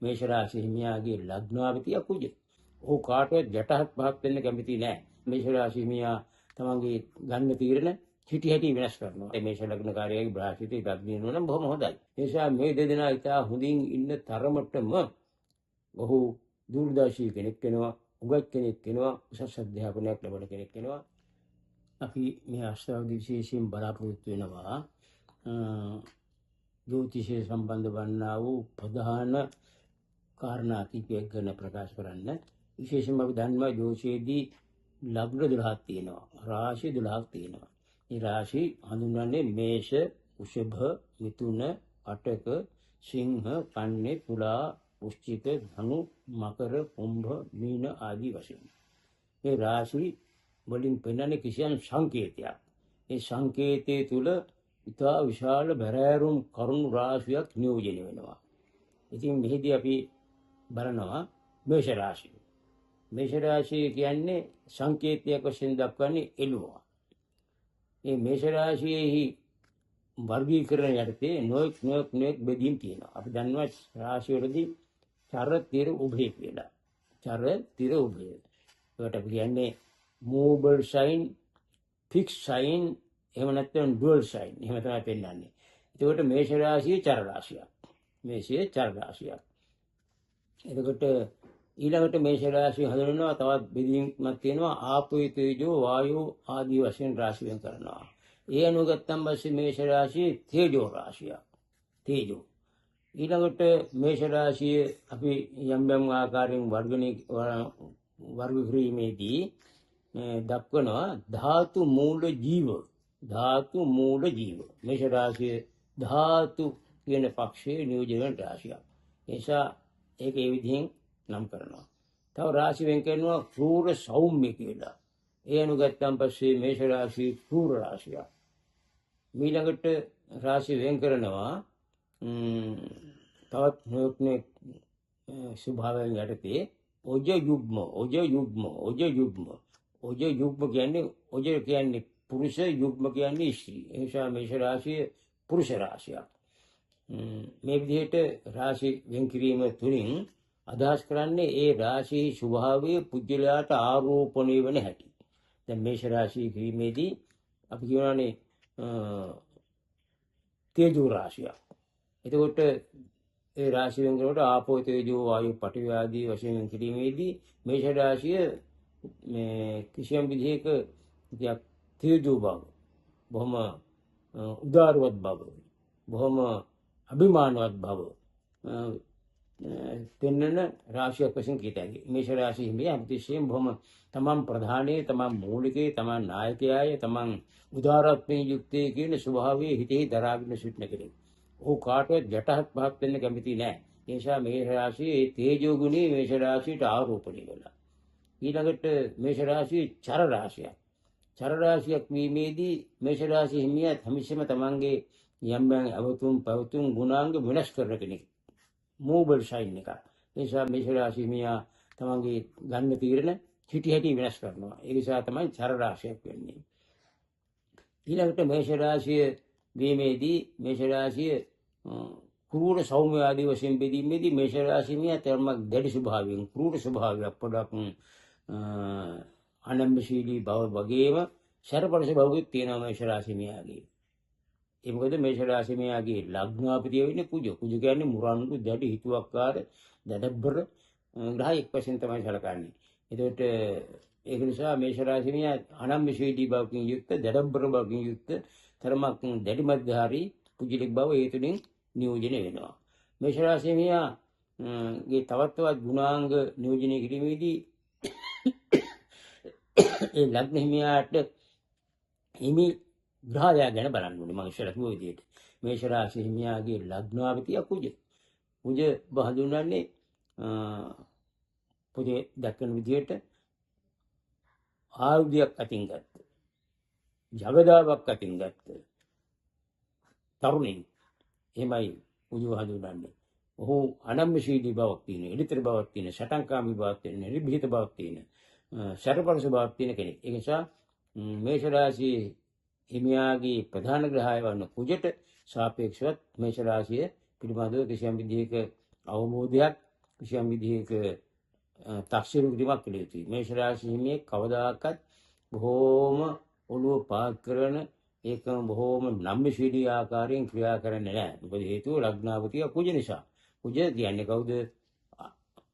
මේෂ රාශි හිමියාගේ ලග්නාධිපතිය කුජ. ඔහු කාටවත් යටහත් පහත් වෙන්න කැමති නැහැ. මේෂ රාශි හිමියා තමන්ගේ ගන්න තීරණ හිටි හැටි වෙනස් කරනවා. මේෂ ලග්නකාරයාගේ බ්‍රහස්පති ලග්නිය නම් බොහොම හොඳයි. ඒ නිසා මේ දෙදෙනා ඉතා හොඳින් ඉන්න තරමටම ඔහු දූරදර්ශී කෙනෙක් වෙනවා, උගත් කෙනෙක් වෙනවා, උසස් අධ්‍යාපනයක් ලැබෙන කෙනෙක් වෙනවා. අපි මේ අෂ්ටාංගික විශේෂයෙන් බලාපොරොත්තු වෙනවා ජ්‍යොතිෂය සම්බන්ධ වන්නා වූ ප්‍රධාන කාරණා කිහිපයක් ගැන ප්‍රකාශ කරන්න. විශේෂයෙන්ම අපි දන්නවා ජ්‍යොතිෂයේදී ලග්න 12ක් තියෙනවා, රාශි 12ක් තියෙනවා. මේ රාශි හඳුන්වන්නේ මේෂ, වෘෂභ, මිථුන, කටක, සිංහ, කන්‍යා, තුලා, වෘශ්චික, ධනු, මකර, කුම්භ, මීන ආදී වශයෙන්. මේ රාශි වලින් පෙන්වන්නේ කිසියම් සංකේතයක්. ඒ සංකේතයේ තුල ඉතා විශාල බැරෑරුම් කරුණු රාශියක් නියෝජනය වෙනවා. ඉතින් මෙහිදී අපි බලනවා මේෂ රාශිය. මේෂ රාශිය කියන්නේ සංකේතයක් වශයෙන් දක්වන්නේ එළුව. මේ මේෂ රාශියේහි වර්ගීකරණ යටතේ නොයෙක් බෙදීම් තියෙනවා. අපි දන්නවා රාශිවලදී චර, තිර, උභය කියලා. චර, තිර, උභය. ඒකට අපි කියන්නේ movable sign, fixed sign, එහෙම නැත්නම් dual sign. එහෙම තමයි පෙන්නන්නේ. එතකොට මේෂ රාශිය චර රාශියක්. මේෂයේ චර රාශියක්. එතකොට ඊළඟට මේෂ රාශිය හඳුන්වනවා තවත් බෙදීමක් තියෙනවා ආපෝ, තේජෝ, වායෝ ආදී වශයෙන් රාශි වෙන් කරනවා. ඒ අනුව ගත්තම පස්සේ මේෂ රාශිය තේජෝ රාශියක්. තේජෝ. ඊළඟට මේෂ රාශිය අපි යම් ආකාරයෙන් වර්ග කිරීමේදී දක්වනවා ධාතු මූල ජීව. ධාතු මූල ජීව. මේෂ රාශිය ධාතු කියන පක්ෂයේ නියෝජන වෙන රාශියක්. ඒ නිසා ඒක ඒ විදිහෙන් නම් කරනවා. තව රාශි වෙන් කරනවා ක්‍රූර, සෞම්‍ය කියලා. ඒ අනුගතම් පස්සේ මේෂ රාශිය ක්‍රූර රාශියක්. ඊළඟට රාශි වෙන් කරනවා තවත් නොයෙක් ස්වභාවයන් යටතේ ඔජ යුග්ම. ඔජ යුග්ම කියන්නේ ඔජ කියන්නේ පුරුෂ, යුග්ම කියන්නේ ස්ත්‍රී. ඒ නිසා මේෂ රාශිය පුරුෂ රාශියක්. මේ විදිහට රාශි වෙන් කිරීම තුළින් අදහස් කරන්නේ ඒ රාශියේ ස්වභාවය පුජ්‍යලයාට ආරෝපණය වෙන හැටි. දැන් මේෂ රාශිය කිරීමේදී අපි කියනවානේ තේජෝ රාශියක්. එතකොට ඒ රාශි වෙන් කරනකොට ආපෝ, තේජෝ, වායු, පඨවි ආදී වශයෙන් වෙන් කිරීමේදී මේෂ රාශිය මේ කිසියම් විදිහක තේජෝ බව, බොහොම උදාරවත් බව, බොහොම අභිමානවත් බව පෙන්වන රාශියක් වශයෙන් කීතයි. මේෂ රාශිය හිමියා හැමතිස්සෙම බොහොම තමන් ප්‍රධානයේ, තමන් මූලිකයේ, තමන් නායකයාය, තමන් උදාරත්වයෙන් යුක්තයේ කියන ස්වභාවයේ හිතෙහි දරාගෙන සිටින කෙනෙක්. ඔහු කාටවත් යටහත් පහත් වෙන්න කැමති නැහැ. ඒ නිසා මේෂ රාශියේ තේජෝ ගුණය මේෂ රාශියට ආරෝපණය වෙලා. ඊළඟට මේෂ රාශිය චර රාශියක්. චර රාශියක් වීමේදී මේෂ රාශිය හිමියා හැමතිස්සෙම තමන්ගේ යම් අවතුම් පවතුම් ගුණාංග වෙනස් කරන කෙනෙක්. movable sign එක. ඒ නිසා මේෂ රාශිය හිමියා තමන්ගේ ගන්න තීරණ හිටි හැටි වෙනස් කරනවා. ඒ නිසා තමයි චර රාශියක් වෙන්නේ. ඊළඟට මේෂ රාශිය වීමේදී මේෂ රාශිය ක්‍රූර, සෞම්‍ය ආදී වශයෙන් බෙදීමේදී මේෂ රාශිය හිමියා තරමක් දැඩි ස්වභාවයෙන්, ක්‍රූර ස්වභාවයක්, පොඩක් අනම්‍යශීලී බව වගේම ශරපරස බවකුත් තියෙනවා මේෂ රාශිය හිමියාගේ. ඒ මොකද මේෂ රාශිය හිමියාගේ ලග්නාධිපතිය වෙන්නේ කුජ. කුජ කියන්නේ මුරණ්ඩු, දැඩි, හිතුවක්කාර, දඩබ්බර ග්‍රහයෙක් වශයෙන් තමයි සැලකන්නේ. එතකොට ඒක නිසා මේෂ රාශිය හිමියා අනම්‍යශීලී බවකින් යුක්ත, දඩබ්බර බවකින් යුක්ත, තරමක් දැඩි මධ්‍යහාරී පුජ්‍යලික බව ඒ තුලින් නියෝජනය වෙනවා. මේෂ රාශිය හිමියාගේ තවත් ගුණාංග නියෝජනය කිරීමේදී ඒ ලග්න හිමියාට හිමි ග්‍රහය ගැන බලන්න ඕනේ. මම ඉස්සරහ කිව්ව විදිහට මේෂ රාශිය හිමියාගේ ලග්නාධිපතිය කුජ. කුජ හඳුන්වන්නේ පොතේ දක්වන විදිහට ආයුධයක් අතින් ගත්ත, ජගදාවක් අතින් ගත්ත තරුණින්. එහෙමයි කුජ හඳුන්වන්නේ. ඔහු අනම්‍යශීලී බවක් තියෙන, එඩිතර බවක් තියෙන, සටන්කාමී බවක් තියෙන, නිර්භීත බවක් තියෙන, ශරපරස බවක් තියෙන කෙනෙක්. ඒ නිසා මේෂ රාශියේ හිමියාගේ ප්‍රධාන ග්‍රහය වන කුජට සාපේක්ෂව මේෂ රාශිය පිළිබඳව කිසියම් විදිහක අවබෝධයක්, කිසියම් විදිහක තක්සේරු කිරීමක් කළ යුතුයි. මේෂ රාශි හිමියෙක් කවදාකවත් බොහෝම ඔළුව පාත් කරන ඒකම බොහෝම නම්‍යශීලී ආකාරයෙන් ක්‍රියා කරන්නේ නැහැ. මොකද හේතුව ලග්නාවතිය කුජ නිසා. කුජ කියන්නේ කවුද?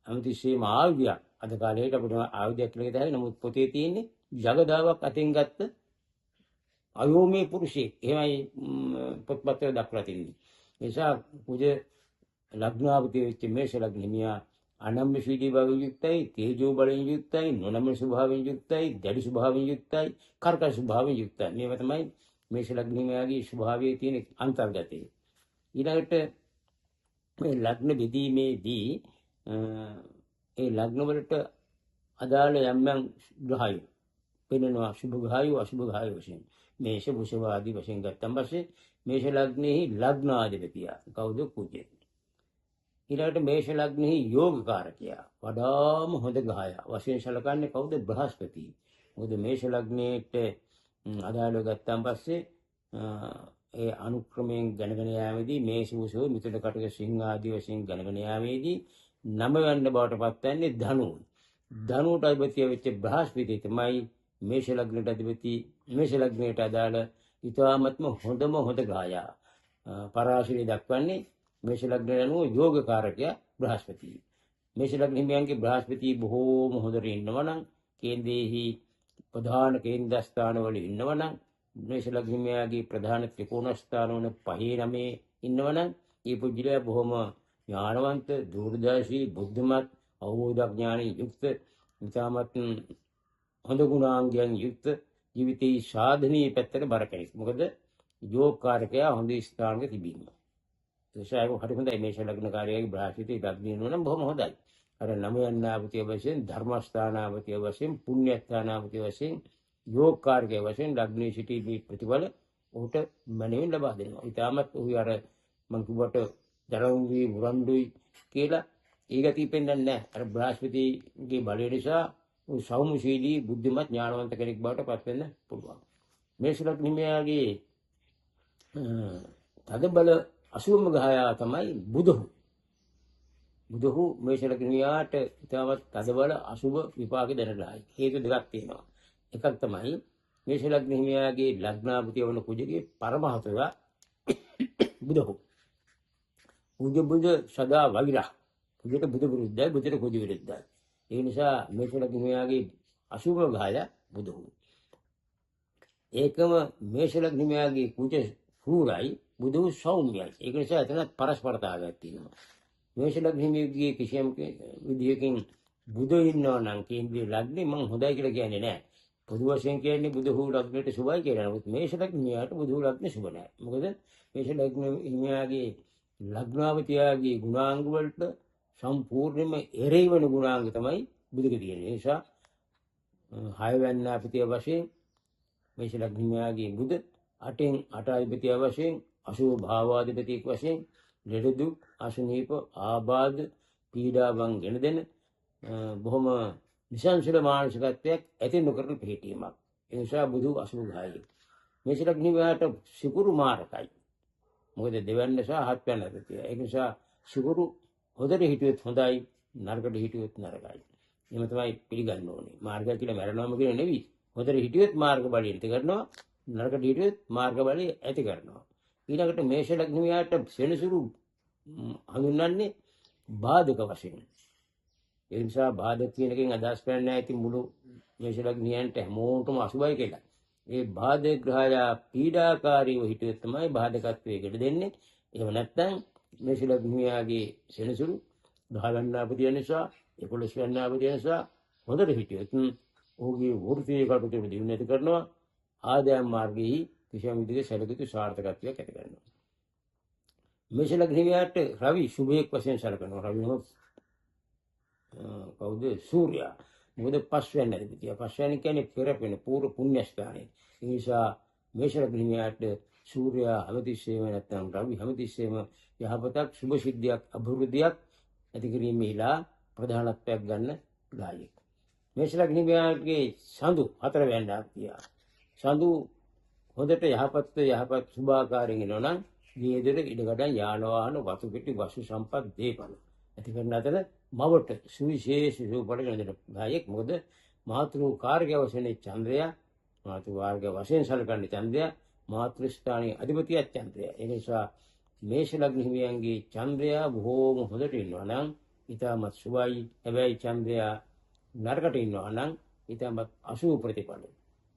අමතිස්සේම ආයුධයක්. අද කාලේට අපිට ආයුධයක් කියලා හිතයි. නමුත් පොතේ තියෙන්නේ ජගදාවක් අතින් ගත්ත අයෝමේ පුරුෂයෙක්. එහෙමයි පොත්පත්වල දක්වලා තියෙන්නේ. ඒ නිසා කුජ ලග්නාවතිය වෙච්ච මේෂ ලග්න හිමියා අනම්‍යශීලී බවින් යුක්තයි, තේජෝ බලයෙන් යුක්තයි, නොනම්‍ය ස්වභාවයෙන් යුක්තයි, දැඩි ස්වභාවයෙන් යුක්තයි, කර්කශ ස්වභාවයෙන් යුක්තයි. මේව තමයි මේෂ ලග්න හිමියාගේ ස්වභාවයේ තියෙන අන්තර්ගතය. ඊළඟට මේ ලග්න බෙදීමේදී ඒ ලග්න වලට අදාළ යම් යම් ග්‍රහයෝ පෙනෙනවා, සුභ ග්‍රහයෝ අසුභ ග්‍රහයෝ වශයෙන්. මේෂ වෘෂභ ආදී වශයෙන් ගත්තම පස්සේ මේෂ ලග්නෙහි ලග්නාධිපතියා කවුද? කුජ. ඊළඟට මේෂ ලග්නෙහි යෝගකාරකයා වඩාම හොඳ ග්‍රහයා වශයෙන් සැලකන්නේ කවුද? බ්‍රහස්පති. මොකද මේෂ ලග්නයේට අදාළව ගත්තම පස්සේ ඒ අනුක්‍රමයෙන් ගණගෙන යාමේදී මේෂ වෘෂභ මිථුන කටක සිංහ ආදී වශයෙන් ගණගෙන යාමේදී නම වෙන්න බවට පත්වන්නේ ධනුව. ධනුවට අධිපතිය වෙච්ච බ්‍රහස්පති තමයි මේෂ ලග්නයට අධිපති. මේෂ ලග්නයට අදාළ ඊටාත්ම හොඳම හොඳ ග්‍රහයා. පරාශරය දක්වන්නේ මේෂ ලග්නය අනුව යෝගකාරකයා බ්‍රහස්පති. මේෂ ලග්න හිමියන්ගේ බ්‍රහස්පති බොහෝම හොඳට ඉන්නවා නම්, කේන්ද්‍රයේහි ප්‍රධාන කේන්ද්‍රස්ථානවල ඉන්නවා නම්, මේෂ ලග්න හිමියාගේ ප්‍රධාන ත්‍රිකෝණ ස්ථානවල 5 9 ඉන්නවා නම්, ඒ පුජ්‍යලයා බොහොම ඥානවන්ත, දූරදර්ශී, බුද්ධිමත්, අවබෝධ ඥානයෙන් යුක්ත, ඉතාමත් හොඳ ගුණාංගයන් යුක්ත, ජීවිතයේ සාධනීය පැත්තට බර කෙනෙක්. මොකද යෝගකාරකයා හොඳ ස්ථානක තිබීම. ඒසායක හරි හොඳයි. මේෂ ලග්න කාර්යයේ බ්‍රහස්පති ලග්නියන නම් බොහොම හොඳයි. අර නම යන්නාවතිය වශයෙන්, ධර්මස්ථානාවතිය වශයෙන්, පුණ්‍යස්ථානාවතිය වශයෙන්, යෝගකාරකයේ වශයෙන් ලග්නයේ සිටි ප්‍රතිඵල ඔහුට මනෙන් ලබා දෙනවා. ඊටමත් ඔහු අර මං කිව්වට දරවුන්ගේ මුරණ්ඩුයි කියලා ඒ ගතිය පෙන්වන්නේ නැහැ. අර බ්‍රහස්පතිගේ බලය නිසා සෞම්‍යශීලී, බුද්ධිමත්, ඥානවන්ත කෙනෙක් බවට පත් වෙන්න පුළුවන්. මේෂ ලග්න හිමියාගේ තද බල අසුභම ග්‍රහයා තමයි බුධ. බුධ මේෂ ලග්න හිමියාට ඉතාමත් තද බල අසුභ විපාක දෙන ග්‍රහයි. හේතු දෙකක් තියෙනවා. එකක් තමයි මේෂ ලග්න හිමියාගේ ලග්නාපතිය වන කුජගේ පරමහතයා බුධ. බුධ සදා වෛරා. කුජට බුධ විරුද්ධයි, බුධට කුජ විරුද්ධයි. ඒ නිසා මේෂ ලග්න හිමියාගේ අසුභ ග්‍රහය බුධ. ඒකම මේෂ ලග්න හිමියාගේ කුජ සූරයි, බුධ සෞම්‍යයි. ඒක නිසා එතන පරස්පරතාවයක් තියෙනවා. මේෂ ලග්න හිමියාගේ කිසියම් විදියකින් බුධ ඉන්නවා නම් කේන්ද්‍රීය ලග්නේ මම හොඳයි කියලා කියන්නේ නැහැ. පොදු වශයෙන් කියන්නේ බුධ හු ලග්නයට සුභයි කියලා. නමුත් මේෂ ලග්න හිමියාට බුධ ලග්නේ සුභ නැහැ. මොකද මේෂ ලග්න හිමියාගේ ලග්නාවතියාගේ ගුණාංග වලට සම්පූර්ණයෙන්ම එරෙහි වෙන ගුණාංග තමයි බුදුගේ තියෙන්නේ. ඒ නිසා 6 වැන්නාපතිය වශයෙන් මේෂ ලග්න හිමියාගේ බුධ 8න් 8 අධිපතිය වශයෙන් අසුභ භාවාධිපතියෙක් වශයෙන් ලෙඩ දුක්, අසනීප, ආබාධ, පීඩාවන් ගෙන දෙන බොහොම නිසංසල මානසිකත්වයක් ඇති නොකරන පිළිටීමක්. ඒ නිසා බුදු අසුභ ග්‍රහයි. මේෂ ලග්න හිමියාට සිකුරු මාරකයි. මොකද දෙවැන්න සහ හත්වැන්න අධිපතිය. ඒ නිසා සිකුරු හොඳට හිටියොත් හොඳයි, නරකට හිටියොත් නරකයි. එහෙම තමයි පිළිගන්න ඕනේ. මාර්ගය කියලා මැරෙනවම කියන නෙවෙයි. හොඳට හිටියොත් මාර්ග බලය ඇති කරනවා, නරකට හිටියොත් මාර්ග බලය ඇති කරනවා. ඊළඟට මේෂ ලග්න හිමියාට සෙනසුරු හඳුන්වන්නේ බාධක වශයෙන්. ඒ නිසා බාධක කියන එකෙන් අදහස් කරන්නේ නැහැ ඉතින් මුළු මේෂ ලග්න හිමියන්ට හැමෝටම අසුබයි කියලා. ඒ බාධක ග්‍රහය පීඩාකාරීව හිටියොත් තමයි බාධකත්වයේ ගෙඩ දෙන්නේ. එහෙම නැත්නම් මේෂ ලග්න හිමියාගේ සෙනසුරු 10 වෙනිදාපතිය නිසා 11 වෙනිදාපතිය නිසා හොඳට හිටියොත් ඔහුගේ වෘත්තීය කටයුතු දියුණු ඇති කරනවා. ආදායම් මාර්ගයේ කිසියම් විදිහක සැලකිය සාර්ථකත්වයක් ඇති කරනවා. මේෂ ලග්න හිමියාට රවි සුභයක් වශයෙන් සැලකනවා. රවි නෝ කවුද? සූර්යයා. මොකද පස්වැන්න අධිපතිය. පස්වැන්න කියන්නේ පෙරපෙන පූර්ව පුණ්‍ය ස්ථානය. ඒ නිසා මේෂ ලග්න හිමියාට සූර්යයා හැමතිස්සෙම නැත්නම් රවි හැමතිස්සෙම යහපතක්, සුභ සිද්ධියක්, අභිවෘද්ධියක් ඇති කිරීමේලා ප්‍රධානත්වයක් ගන්න ගායක. මේෂ ලග්න හිමියාගේ සඳු 4 වෙනිදා. සඳු හොඳට යහපත් සුභාකාරයෙන් එනවා නම් ගේදෙර ඉඩකඩම් යාන වාහන වතු පිටි වස්තු සම්පත් දීපල ඇති කරන අතර මවට සුවිශේෂ සුවපට ගෙන දෙන ගායෙක්. මොකද මාතෘ කාර්ය වශයෙන් චන්ද්‍රයා මාතෘ කාර්ය වශයෙන් සැලකන්නේ චන්ද්‍රයා මාතෘ ස්ථානයේ අධිපතියක් චන්ද්‍රයා. ඒ නිසා මේෂ ලග්න හිමියන්ගේ චන්ද්‍රයා බොහෝම හොඳට ඉන්නවා නම් ඊටමත් සුවයි. හැබැයි චන්ද්‍රයා නරකට ඉන්නවා නම් ඊටමත් අසුභ ප්‍රතිඵල.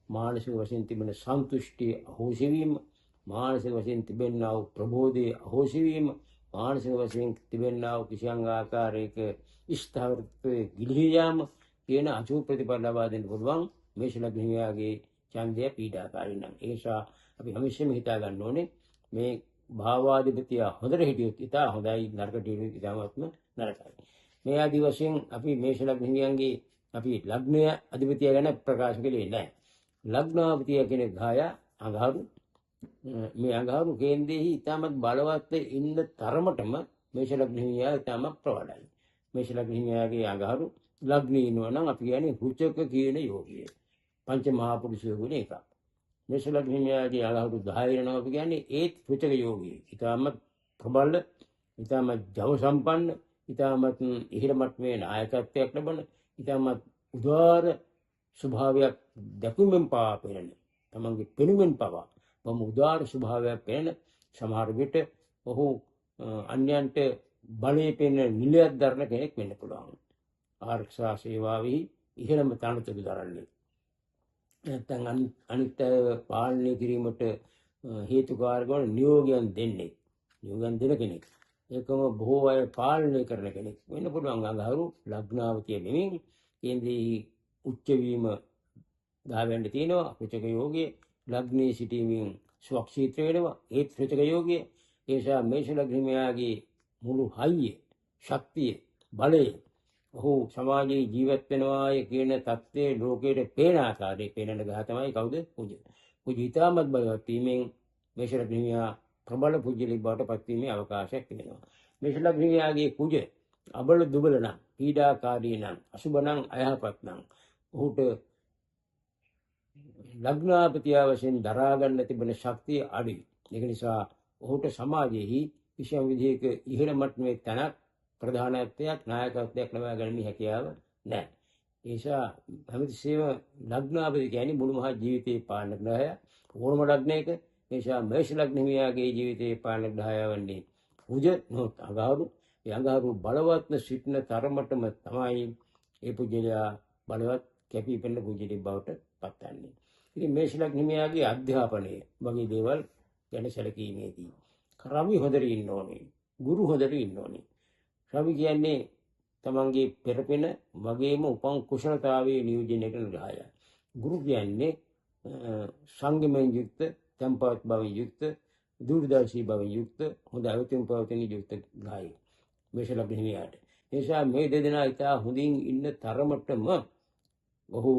මානසික වශයෙන් තිබෙන සන්තුෂ්ටිය අහෝසි වීම, මානසික වශයෙන් තිබෙනා වූ ප්‍රබෝධයේ අහෝසි වීම, මානසික වශයෙන් තිබෙනා වූ කිසියම් ආකාරයක ස්ථාවරත්වයේ ගිලිහී යාම කියන අසුභ ප්‍රතිඵල ලබා දෙන්න පුළුවන් මේෂ ලග්න හිමියාගේ ඡන්දය පීඩාකාරී නම්. ඒ නිසා අපි හැමතිස්සෙම හිතා ගන්න ඕනේ මේ භාවාධිපතිය හොඳට හිටියොත් ඉතා හොඳයි, නරකට හිටියොත් ඉතාමත්ම නරකයි. මේ ආදි වශයෙන් අපි මේෂ ලග්න හිමියන්ගේ අපි ලග්නය අධිපතිය ගැන ප්‍රකාශ කළේ නැහැ. ලග්නාධිපතිය කෙනෙක් ගාය අඟහරු. මේ අඟහරු කේන්ද්‍රයේ ඉතාමත් බලවත් ඉන්න තරමටම මේෂ ලග්න හිමියා ඉතාමත් ප්‍රවඩයි. මේෂ ලග්න හිමියාගේ අඟහරු ලග්නේ ඉන්නවා නම් අපි කියන්නේ රුචක කියන යෝගිය. පංච මහා පුරුෂ යෝගුනේ එකක්. මේෂ ලග්න හිමියාගේ අඟහරු 10 වෙනවා අපි කියන්නේ ඒත් රුචක යෝගිය. ඉතාමත් ප්‍රබල, ඉතාමත් ජව සම්පන්න, ඉතාමත් ඉහළ මට්ටමේ නායකත්වයක් ලබන, ඉතාමත් උදාර ස්වභාවයක් දැකුමෙන් පවා පෙනෙන, තමන්ගේ පෙනුමෙන් පවා බොහොම උදාර ස්වභාවයක් පෙනෙන, සමහර විට ඔහු අන්‍යයන්ට බලය පෙනෙන නිලයක් දරන කෙනෙක් වෙන්න පුළුවන්. ආරක්ෂා සේවාවෙහි ඉහළම තනතුරු දරන්නේ. නැත්නම් අනිත් අය පාලනය කිරීමට හේතුකාරක වන නියෝගයන් දෙන්නේ. නියෝගයන් දෙන කෙනෙක්. ඒකම බොහෝ අය පාලනය කරන කෙනෙක් වෙන්න පුළුවන්. අඟහරු ලග්නාවතිය නෙමෙයි. කේන්ද්‍රයේ උච්ච වීම ගාවෙන්න තියෙනවා. රුචක යෝගයේ ලග්නයේ සිටීමෙන් ස්වක්ෂේත්‍ර වෙනවා. ඒත් රුචක යෝගයේ. ඒ නිසා මේෂ ලග්න හිමියාගේ මුළු හයිය, ශක්තිය, බලය ඔහු සමාජයේ ජීවත් වෙනවාය කියන தත්ත්වයේ ලෝකයේ පේන ආකාරයේ පේනන ගහ තමයි කවුද? කුජ. කුජ ඊටමත් බලවත් වීමෙන් මේෂ ලග්න හිමියා ප්‍රබල පුජ්‍යලි බවට පත්වීමේ අවකාශයක් තිබෙනවා. මේෂ ලග්න හිමියාගේ කුජ අබල දුබල නම්, පීඩාකාරී නම්, අසුබ නම්, අයහපත් නම් ඔහුට ලග්නාපතිය වශයෙන් දරා ගන්න තිබෙන ශක්තිය අඩුයි. ඒක නිසා ඔහුට සමාජයේහි කිසියම් විදිහක ඉහළ මට්ටමේ තැනක්, ප්‍රධානත්වයක්, නායකත්වයක් ලබා ගැනීමේ හැකියාව නැහැ. ඒ නිසා හැමතිස්සෙම ලග්නාපති කියන්නේ මුළු මහත් ජීවිතේ පාලන ග්‍රහය ඕනම ලග්නයක. ඒ නිසා මේෂ ලග්න හිමියාගේ ජීවිතේ පාලන ග්‍රහය වන්නේ කුජ නොත් අඟහරු. ඒ අඟහරු බලවත්ව සිටින තරමටම තමයි ඒ පුජ්‍යලයා බලවත් කැපී පෙනෙන පුජ්‍යලි බවට පත්වන්නේ. ඉතින් මේෂ ලග්න හිමියාගේ අධ්‍යාපනය වගේ දේවල් ගැන සැලකීමේදී රවි හොඳට ඉන්න ඕනේ, ගුරු හොඳට ඉන්න ඕනේ. රවි කියන්නේ තමන්ගේ පෙරපෙන වගේම උපන් කුසලතාවයේ නියෝජනය කරන ග්‍රහය. ගුරු කියන්නේ සංගමයෙන් යුක්ත, tempවත් බවින් යුක්ත, දූරදර්ශී බවින් යුක්ත, හොඳ අවතුම් පවතින යුක්ත ග්‍රහය මේෂ ලග්න හිමියාට. ඒ නිසා මේ දෙදෙනා ඉතා හොඳින් ඉන්න තරමටම ඔහු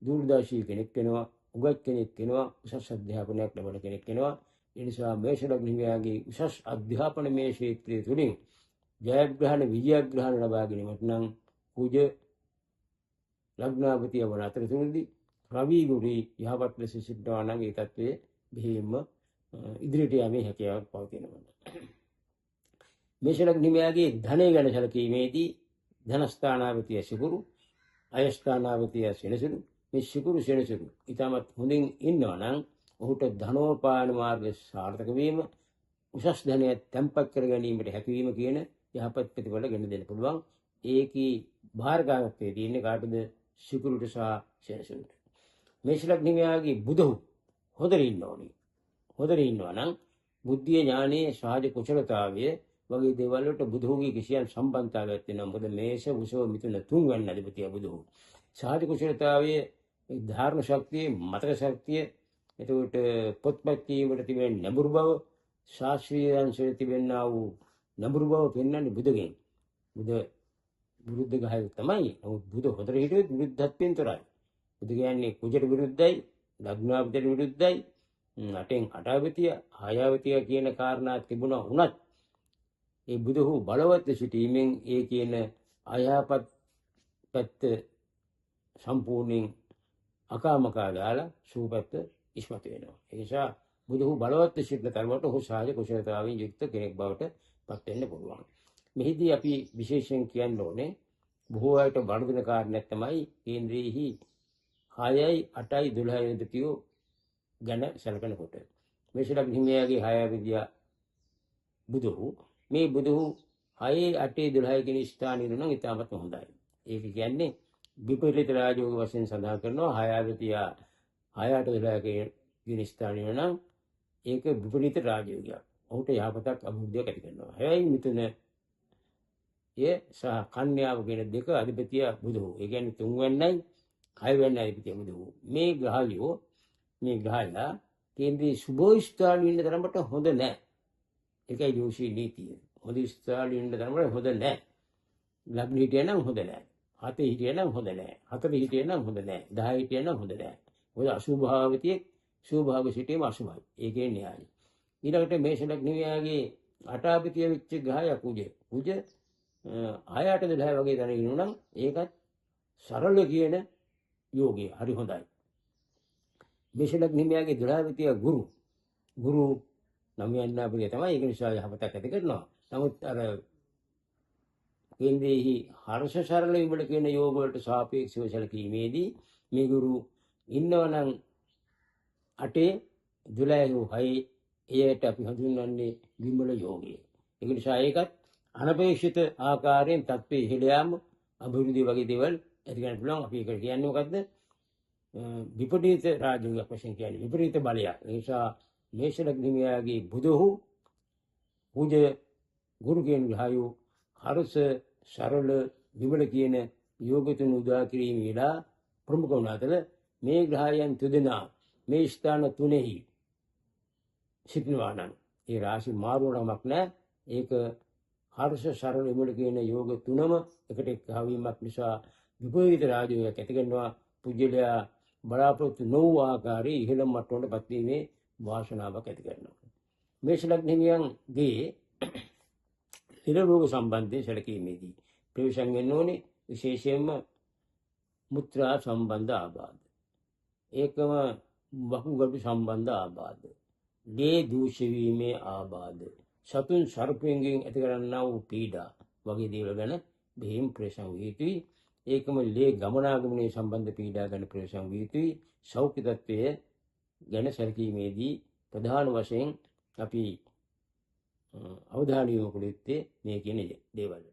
දූරදර්ශී කෙනෙක් වෙනවා, උගත් කෙනෙක් වෙනවා, උසස් අධ්‍යාපනයක් ලබන කෙනෙක් වෙනවා. ඒ නිසා මේෂ ලග්න හිමියාගේ උසස් අධ්‍යාපන මේ ක්ෂේත්‍රය තුළින් ජයග්‍රහණ, විජයග්‍රහණ ලබා ගැනීමට නම් කුජ ලග්නාපතිය වන අතරතුරදී රවි ගුරු යහපත් ලෙස සිටිනවා නම් ඒ තත්ත්වයේ බෙහෙම ඉදිරියට යෑමේ හැකියාවක් පවතිනවා. මේෂ ලග්න හිමියාගේ ධනය ගැන සැලකීමේදී ධනස්ථානාපතිය සිකුරු, අයස්ථානාපතිය සෙනසුරු. මේ සිකුරු සෙනසුරු ඉතාමත් හොඳින් ඉන්නවා නම් ඔහුට ධනෝපායන මාර්ග සාර්ථක වීම, උසස් ධනය තැන්පත් කර ගැනීමට හැකියවීම කියන යහපත් ප්‍රතිඵල ගෙන දෙන්න පුළුවන්. ඒකී භාරකාගතයේ තියෙන්නේ කාටද? සිකුරුට සහ සෙනසුරුට. මේෂ ලග්න හිමියාගේ බුදු හොඳට ඉන්න ඕනේ. හොඳට ඉන්නවා නම් බුද්ධිය, ඥානයේ, සහජ කුසලතාවය වගේ දේවල් වලට බුදුහුගේ කිසියම් සම්බන්ධතාවයක් තියෙනවා. මොකද මේෂ, වෘෂභ, මිථුන තුන් වෙනි අධිපතිය බුදුහු. සහජ කුසලතාවයේ ධාරණ ශක්තිය, මතක ශක්තිය, එතකොට පොත්පත් කීමට තිබෙන නැඹුරු බව, ශාස්ත්‍රීය අංශයේ තිබෙනා වූ නැඹුරු බව පෙන්වන්නේ බුදුගෙන්. බුද විරුද්ධ ගහය තමයි. නමුත් බුදු හොඳට හිටියොත් විරුද්ධත්වයෙන් තොරයි. බුදු කියන්නේ කුජට විරුද්ධයි, ලග්නාපතියට විරුද්ධයි, අටෙන් අටාවතිය, ආයාවතිය කියන කාරණා තිබුණා වුණත් ඒ බුදුහු බලවත් සිටීමෙන් ඒ කියන අයහපත් පැත්ත සම්පූර්ණයෙන් අකාමකා දාලා සූපැත්ත ඉස්මතු වෙනවා. ඒ නිසා බුදුහු බලවත් සිටින තරමට ඔහු සාහජ කුසලතාවයෙන් යුක්ත කෙනෙක් බවට පත් වෙන්න පුළුවන්. මෙහිදී අපි විශේෂයෙන් කියන්න ඕනේ බොහෝ අයට වර්ධන කාරණයක් තමයි කේන්ද්‍රයේහි 6යි 8යි 12යි දතියෝ ගැන සැලකනකොට මේෂ ලග්න හිමියාගේ 6 විදියා බුදුහු මේ බුදුහු 6 8 12 කියන ස්ථානයේ නම් ඉතාමත් හොඳයි. ඒක කියන්නේ විපරීත රාජයෝග වශයෙන් සඳහන් කරනවා 6 විදියා 6 8 12 කියන ස්ථානයේ නම් ඒක විපරීත රාජයෝගයක්. ඔහුට යහපතක් අභිවෘද්ධියක් ඇති කරනවා. හැබැයි මිතුන සහ කන්‍යාව කියන දෙක අධිපතිය බුදුහු. ඒ කියන්නේ 3 වෙන්නයි 6 වෙන්නයි අධිපතිය බුදුහු. මේ ග්‍රහයෝ මේ ග්‍රහයා කේන්ද්‍රයේ සුභ ස්ථානයේ ඉන්න තරමට හොඳ නැහැ. ඒකයි ජෝතිෂී නීතිය. හොඳ ස්ථානයේ ඉන්න තරමට හොඳ නැහැ. ලග්න හිටිය නම් හොඳ නැහැ. 7 හිටිය නම් හොඳ නැහැ. 4 හිටිය නම් හොඳ නැහැ. 10 හිටිය නම් හොඳ නැහැ. ඔය අසුභාවතිය සුභාව සිටීම අසුභයි. ඒකේ න්‍යායයි. ඊළඟට මේෂ ලග්නයාගේ අටාපිතිය වෙච්ච ග්‍රහය කුජ. කුජ 6 8 12 වගේ තැන ඉන්නවා නම් ඒකත් සරල කියන යෝගය. හරි හොඳයි. මේෂ ලග්නයාගේ 12 විතිය ගුරු. ගුරු නම් යන්නාපිය තමයි. ඒක නිසා යහපතක් ඇති කරනවා. නමුත් අර කේන්ද්‍රයේහි හර්ෂ සරල විමල කියන යෝග වලට සාපේක්ෂව සැලකීමේදී මේ ගුරු ඉන්නවනම් 8 12 6 එයට අපි හඳුන්වන්නේ විමල යෝගය. ඒක නිසා ඒකත් අනපේක්ෂිත ආකාරයෙන් තත්ත්වයේ ඉහළ යාම අභිවෘද්ධිය වගේ දේවල් ඇති කරන්න පුළුවන්. අපි ඒක කියන්නේ මොකද්ද? විපරීත රාජ්‍යයක් වශයෙන් කියන්නේ විපරීත බලයක්. ඒ නිසා මේෂ ලග්නයාගේ බුදුහු පුජ ගුරු කියන ග්‍රහයෝ හර්ෂ සරල විමල කියන යෝග තුන උදා කිරීම වේලා ප්‍රමුඛ වන අතර මේ ග්‍රහයන් තුදෙනා මේ ස්ථාන තුනෙහි සිටිනවා නම් ඒ රාශි මාරුවමක් නැහැ. ඒක හර්ෂ සරල විමල කියන යෝග තුනම එකට එක්වීමක් නිසා විපරීත රාජ්‍යයක් ඇති කරනවා. පුජ්‍යලයා බලාපොරොත්තු නොවූ ආකාරයේ ඉහළ මට්ටමකට පත්වීමේ වාසනාවක් ඇති කරනවා. මේෂ ලග්නියන්ගේ හිර රෝග සම්බන්ධයෙන් සැලකීමේදී ප්‍රවේශම් වෙන්න ඕනේ විශේෂයෙන්ම මුත්‍රා සම්බන්ධ ආබාධ. ඒකම වකුගඩු සම්බන්ධ ආබාධ. ලේ දූෂ්‍ය වීමේ ආබාධ. සතුන් සර්පයෙන් ඇති කරන්නා වූ පීඩා වගේ දේවල් ගැන බෙහෙම ප්‍රවේශම් විය යුතුයි. ඒකම ලේ ගමනාගමනයේ සම්බන්ධ පීඩා ගැන ප්‍රවේශම් විය යුතුයි. සෞඛ්‍ය තත්ත්වය ගැන සැලකීමේදී ප්‍රධාන වශයෙන් අපි අවධානය යොමු කළ යුත්තේ මේ කියන දේවල්.